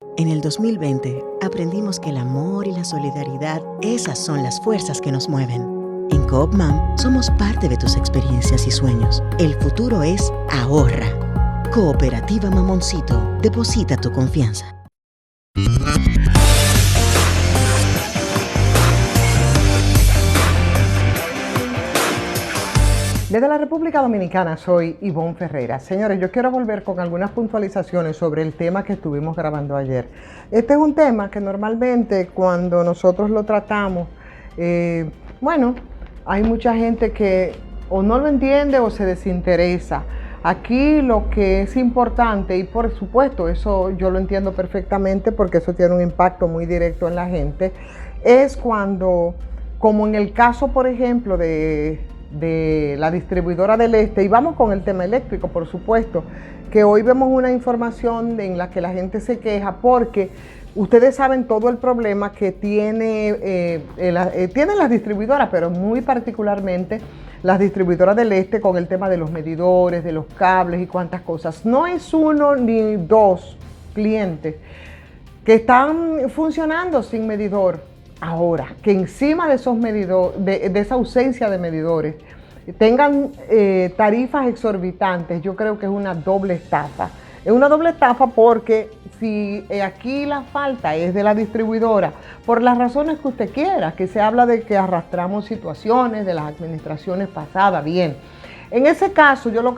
En el 2020 aprendimos que el amor y la solidaridad, esas son las fuerzas que nos mueven. En Coop Mam somos parte de tus experiencias y sueños. El futuro es ahorra. Cooperativa Mamoncito, deposita tu confianza. Desde la República Dominicana soy Ivonne Ferreira. Señores, yo quiero volver con algunas puntualizaciones sobre el tema que estuvimos grabando ayer. Este es un tema que normalmente cuando nosotros lo tratamos, hay mucha gente que o no lo entiende o se desinteresa. Aquí lo que es importante, y por supuesto eso yo lo entiendo perfectamente porque eso tiene un impacto muy directo en la gente, es cuando, como en el caso por ejemplo de la distribuidora del Este, y vamos con el tema eléctrico por supuesto, que hoy vemos una información en la que la gente se queja porque ustedes saben todo el problema que tienen las distribuidoras, pero muy particularmente las distribuidoras del Este con el tema de los medidores, de los cables y cuantas cosas. No es uno ni dos clientes que están funcionando sin medidor. Ahora, que encima de esos medidores, de esa ausencia de medidores, tengan tarifas exorbitantes, yo creo que es una doble estafa. Es una doble estafa porque si aquí la falta es de la distribuidora, por las razones que usted quiera, que se habla de que arrastramos situaciones de las administraciones pasadas, bien. En ese caso, yo lo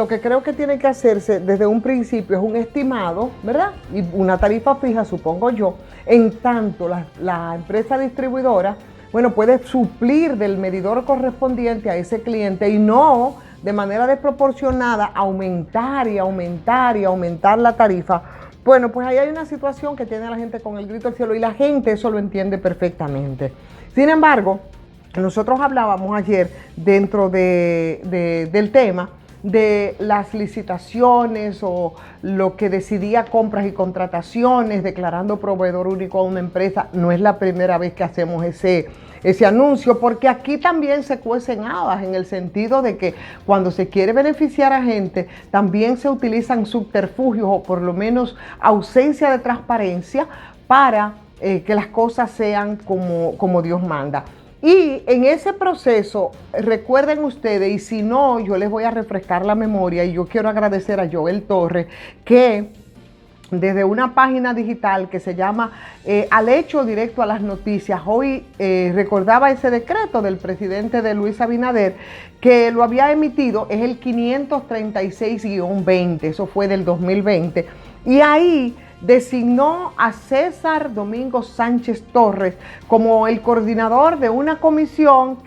que creo que tiene que hacerse desde un principio es un estimado, ¿verdad? Y una tarifa fija, supongo yo, en tanto la empresa distribuidora, bueno, puede suplir del medidor correspondiente a ese cliente y no de manera desproporcionada aumentar la tarifa. Bueno, pues ahí hay una situación que tiene a la gente con el grito al cielo y la gente eso lo entiende perfectamente. Sin embargo, nosotros hablábamos ayer dentro del tema de las licitaciones o lo que decidía compras y contrataciones, declarando proveedor único a una empresa. No es la primera vez que hacemos ese anuncio, porque aquí también se cuecen habas en el sentido de que cuando se quiere beneficiar a gente, también se utilizan subterfugios o por lo menos ausencia de transparencia para que las cosas sean como Dios manda. Y en ese proceso, recuerden ustedes, y si no, yo les voy a refrescar la memoria, y yo quiero agradecer a Joel Torres, que desde una página digital que se llama Al Hecho Directo a las Noticias, hoy recordaba ese decreto del presidente de Luis Abinader, que lo había emitido, es el 536-20, eso fue del 2020, y ahí designó a César Domingo Sánchez Torres como el coordinador de una comisión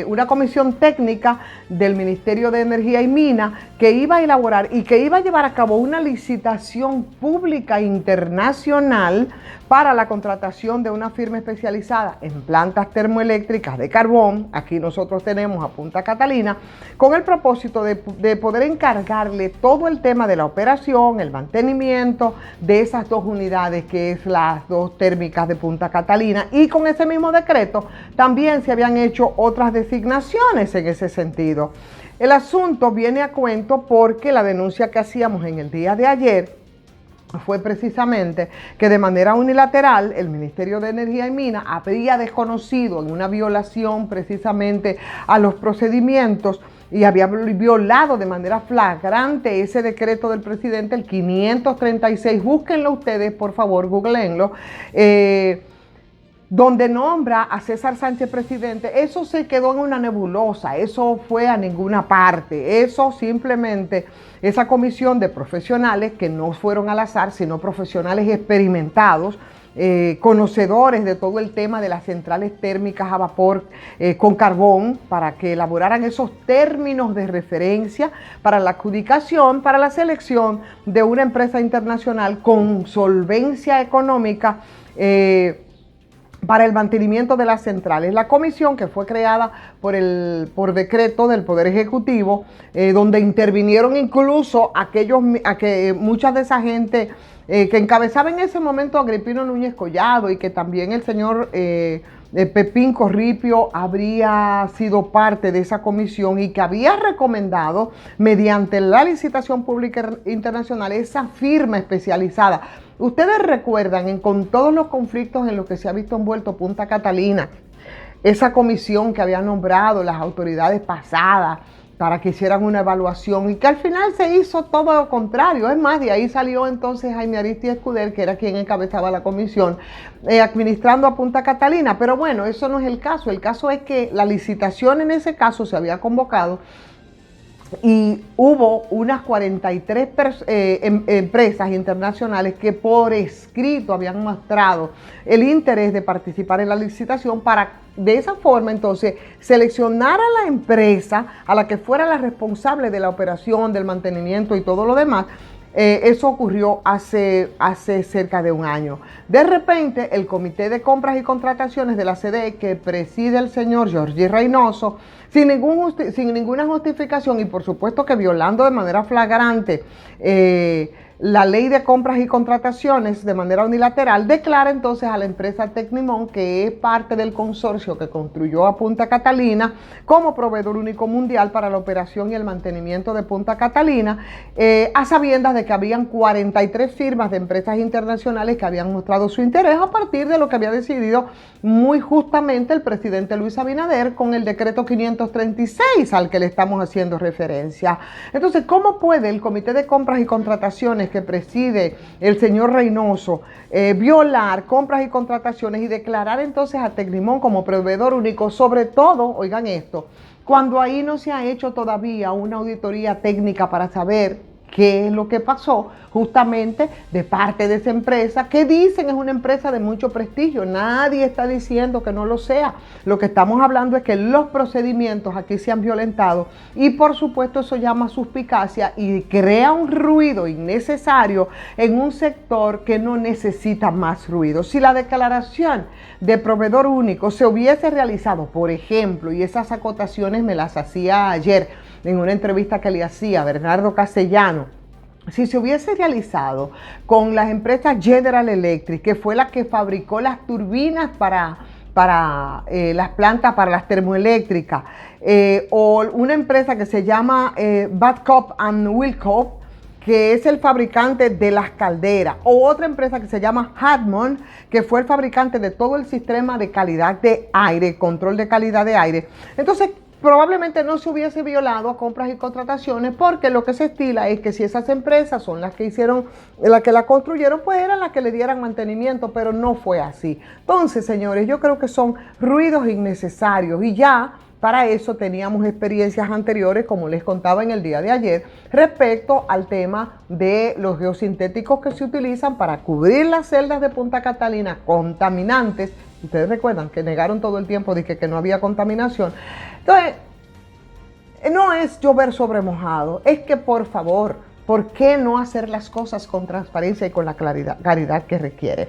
una comisión técnica del Ministerio de Energía y Minas que iba a elaborar y que iba a llevar a cabo una licitación pública internacional para la contratación de una firma especializada en plantas termoeléctricas de carbón. Aquí nosotros tenemos a Punta Catalina, con el propósito de poder encargarle todo el tema de la operación, el mantenimiento de esas dos unidades, que es las dos térmicas de Punta Catalina, y con ese mismo decreto también se habían hecho otras designaciones en ese sentido. El asunto viene a cuento porque la denuncia que hacíamos en el día de ayer fue precisamente que de manera unilateral el Ministerio de Energía y Minas había desconocido en una violación precisamente a los procedimientos y había violado de manera flagrante ese decreto del presidente, el 536, búsquenlo ustedes, por favor, googleenlo, donde nombra a César Sánchez presidente. Eso se quedó en una nebulosa, eso fue a ninguna parte, eso simplemente, esa comisión de profesionales que no fueron al azar, sino profesionales experimentados, conocedores de todo el tema de las centrales térmicas a vapor con carbón, para que elaboraran esos términos de referencia para la adjudicación, para la selección de una empresa internacional con solvencia económica, para el mantenimiento de las centrales. La comisión, que fue creada por decreto del Poder Ejecutivo, donde intervinieron incluso muchas de esa gente que encabezaba en ese momento Agripino Núñez Collado, y que también el señor Pepín Corripio habría sido parte de esa comisión y que había recomendado, mediante la licitación pública internacional, esa firma especializada. Ustedes recuerdan, con todos los conflictos en los que se ha visto envuelto Punta Catalina, esa comisión que habían nombrado las autoridades pasadas para que hicieran una evaluación y que al final se hizo todo lo contrario. Es más, de ahí salió entonces Jaime Aristides Escudero, que era quien encabezaba la comisión, administrando a Punta Catalina. Pero bueno, eso no es el caso. El caso es que la licitación en ese caso se había convocado y hubo unas 43 empresas internacionales que por escrito habían mostrado el interés de participar en la licitación para de esa forma entonces seleccionar a la empresa a la que fuera la responsable de la operación, del mantenimiento y todo lo demás. Eso ocurrió hace cerca de un año. De repente, el Comité de Compras y Contrataciones de la CDE, que preside el señor Jorge Reynoso, sin ninguna justificación y por supuesto que violando de manera flagrante la ley de compras y contrataciones de manera unilateral, declara entonces a la empresa Tecnimont, que es parte del consorcio que construyó a Punta Catalina, como proveedor único mundial para la operación y el mantenimiento de Punta Catalina, a sabiendas de que habían 43 firmas de empresas internacionales que habían mostrado su interés a partir de lo que había decidido muy justamente el presidente Luis Abinader con el decreto 536 al que le estamos haciendo referencia. Entonces, ¿cómo puede el Comité de Compras y Contrataciones que preside el señor Reynoso violar compras y contrataciones y declarar entonces a Tecnimont como proveedor único, sobre todo, oigan esto, cuando ahí no se ha hecho todavía una auditoría técnica para saber qué es lo que pasó justamente de parte de esa empresa, que dicen es una empresa de mucho prestigio? Nadie está diciendo que no lo sea. Lo que estamos hablando es que los procedimientos aquí se han violentado y por supuesto eso llama suspicacia y crea un ruido innecesario en un sector que no necesita más ruido. Si la declaración de proveedor único se hubiese realizado, por ejemplo, y esas acotaciones me las hacía ayer en una entrevista que le hacía a Bernardo Castellano, si se hubiese realizado con las empresas General Electric, que fue la que fabricó las turbinas para las plantas, para las termoeléctricas, o una empresa que se llama Babcock & Wilcox, que es el fabricante de las calderas, o otra empresa que se llama Hartmann, que fue el fabricante de todo el sistema de calidad de aire, control de calidad de aire. Entonces, probablemente no se hubiese violado a compras y contrataciones, porque lo que se estila es que si esas empresas son las que hicieron, las que la construyeron, pues eran las que le dieran mantenimiento, pero no fue así. Entonces, señores, yo creo que son ruidos innecesarios y ya para eso teníamos experiencias anteriores, como les contaba en el día de ayer, respecto al tema de los geosintéticos que se utilizan para cubrir las celdas de Punta Catalina contaminantes. Ustedes recuerdan que negaron todo el tiempo de que no había contaminación. Entonces, no es llover sobre mojado, es que por favor, ¿por qué no hacer las cosas con transparencia y con la claridad que requiere?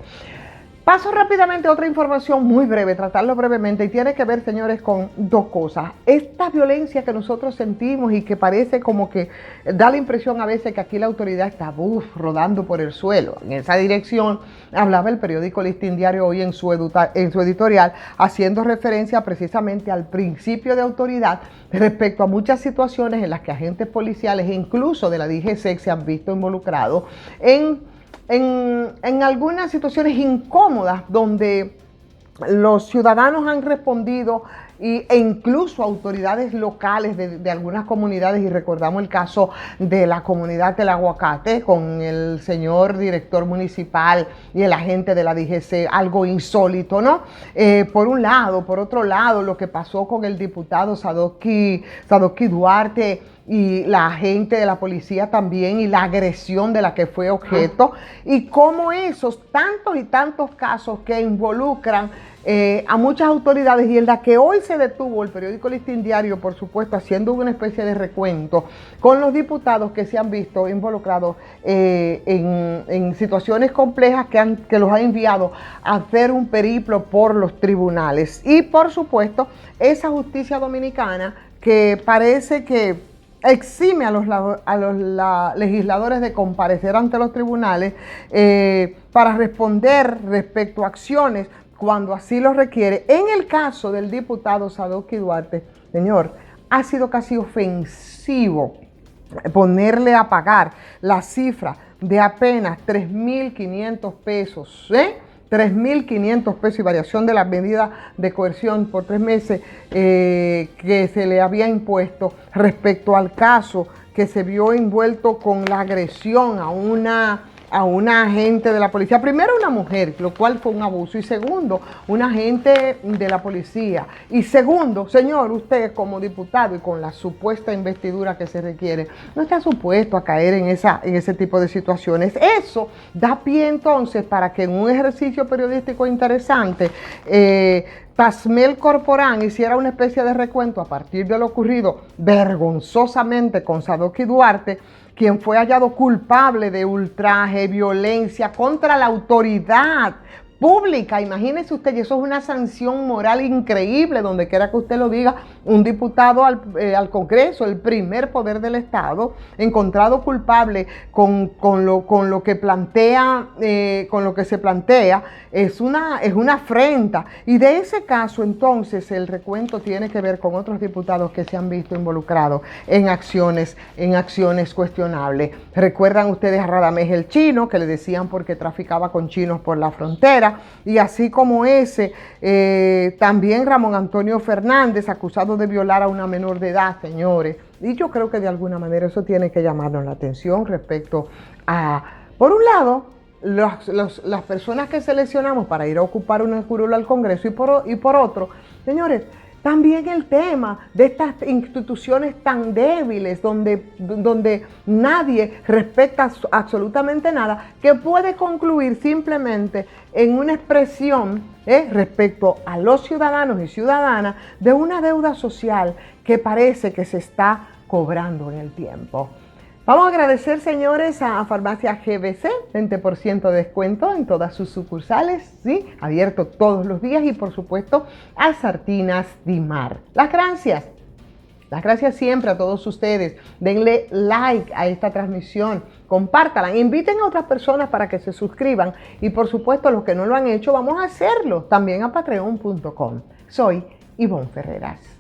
Paso rápidamente a otra información muy breve, tratarlo brevemente, y tiene que ver, señores, con dos cosas. Esta violencia que nosotros sentimos y que parece como que da la impresión a veces que aquí la autoridad está rodando por el suelo. En esa dirección hablaba el periódico Listín Diario hoy en su editorial, haciendo referencia precisamente al principio de autoridad respecto a muchas situaciones en las que agentes policiales e incluso de la DGC se han visto involucrados en algunas situaciones incómodas donde los ciudadanos han respondido e incluso autoridades locales de algunas comunidades, y recordamos el caso de la comunidad del Aguacate con el señor director municipal y el agente de la DGC, algo insólito, ¿no? Por un lado. Por otro lado, lo que pasó con el diputado Sadoki Duarte y la agente de la policía también, y la agresión de la que fue objeto, y cómo esos tantos y tantos casos que involucran a muchas autoridades, y en la que hoy se detuvo el periódico Listín Diario, por supuesto, haciendo una especie de recuento con los diputados que se han visto involucrados en situaciones complejas que los ha enviado a hacer un periplo por los tribunales. Y por supuesto, esa justicia dominicana que parece que exime a los legisladores de comparecer ante los tribunales para responder respecto a acciones cuando así lo requiere. En el caso del diputado Sadoki Duarte, señor, ha sido casi ofensivo ponerle a pagar la cifra de apenas 3.500 pesos, 3.500 pesos y variación de la medida de coerción por 3 meses que se le había impuesto respecto al caso que se vio envuelto con la agresión a una agente de la policía. Primero, una mujer, lo cual fue un abuso. Y segundo, un agente de la policía. Y segundo, señor, usted como diputado y con la supuesta investidura que se requiere, no está supuesto a caer en ese tipo de situaciones. Eso da pie entonces para que en un ejercicio periodístico interesante, Tasmel Corporán hiciera una especie de recuento a partir de lo ocurrido vergonzosamente con Sadoki Duarte, quien fue hallado culpable de ultraje, violencia contra la autoridad pública. Imagínese usted, y eso es una sanción moral increíble, donde quiera que usted lo diga, un diputado al Congreso, el primer poder del Estado, encontrado culpable con lo que plantea, con lo que se plantea, es una afrenta. Y de ese caso, entonces, el recuento tiene que ver con otros diputados que se han visto involucrados en acciones cuestionables. ¿Recuerdan ustedes a Radamés el Chino, que le decían porque traficaba con chinos por la frontera? Y así como ese, también Ramón Antonio Fernández, acusado de violar a una menor de edad, señores. Y yo creo que de alguna manera eso tiene que llamarnos la atención respecto a, por un lado, las personas que seleccionamos para ir a ocupar una curula al Congreso, y por otro, señores, también el tema de estas instituciones tan débiles, donde nadie respeta absolutamente nada, que puede concluir simplemente en una expresión respecto a los ciudadanos y ciudadanas de una deuda social que parece que se está cobrando en el tiempo. Vamos a agradecer, señores, a Farmacia GBC, 20% de descuento en todas sus sucursales, ¿sí? Abierto todos los días, y por supuesto a Sartinas Dimar. Las gracias siempre a todos ustedes. Denle like a esta transmisión, compártala, inviten a otras personas para que se suscriban, y por supuesto los que no lo han hecho, vamos a hacerlo también a patreon.com. Soy Ivonne Ferreras.